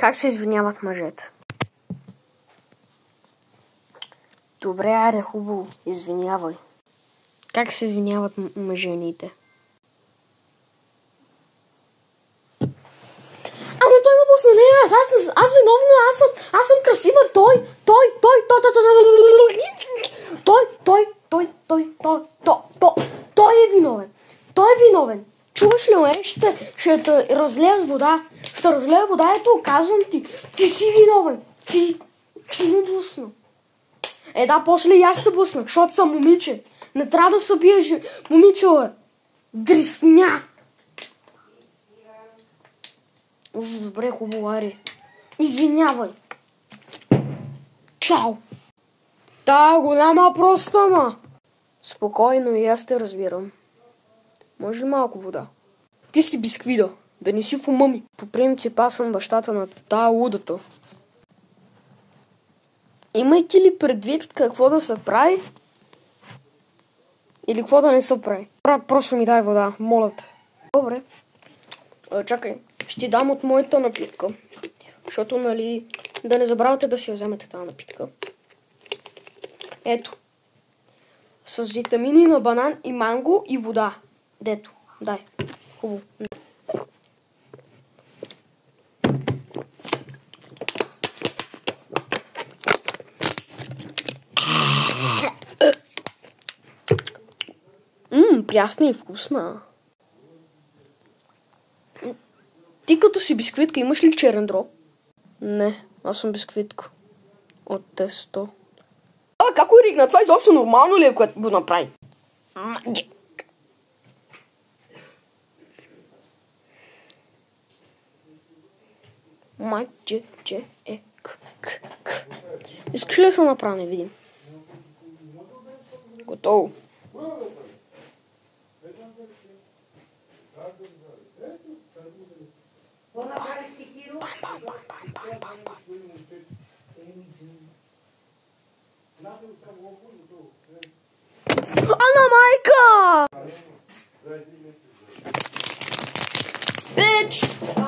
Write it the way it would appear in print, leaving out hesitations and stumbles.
Как се извиняват мъжете? Добре, аре, хубаво. Извинявай. Как се извиняват мъжените? Ама той ме пусна, не, аз виновна, аз съм красива, той е виновен. Той е виновен. Чуваш ли ме? Ще те разлея с вода. Ще разлея вода, ето, казвам ти. Ти си виновен. Ти ме бусна. Да, после и аз те буснах, защото съм момиче. Не трябва да се биеш, момиче, бе. Дресня. Добре, хубаво, аре. Извинявай. Чао. Голяма проста, ма. Спокойно, и аз те разбирам. Може ли малко вода? Ти си бисквида, да не си в ума ми. По принцип, аз съм бащата на тая лудата. Имайки ли предвид какво да се прави? Или какво да не се прави? Брат, просто ми дай вода, моля те. Добре. Чакай, ще ти дам от моята напитка. Защото, нали, да не забравяте да си я вземете тази напитка. Ето. С витамини на банан и манго и вода. Дето, дай. Хубаво. Прясна и вкусна. Ти като си бисквитка, имаш ли черен дроб? Не, аз съм бисквитка. От тесто. Как го ригна? Това изобщо нормално ли е, което го направи? Искаш ли да се направя, не видим? Готово. Ана майка! Bitch!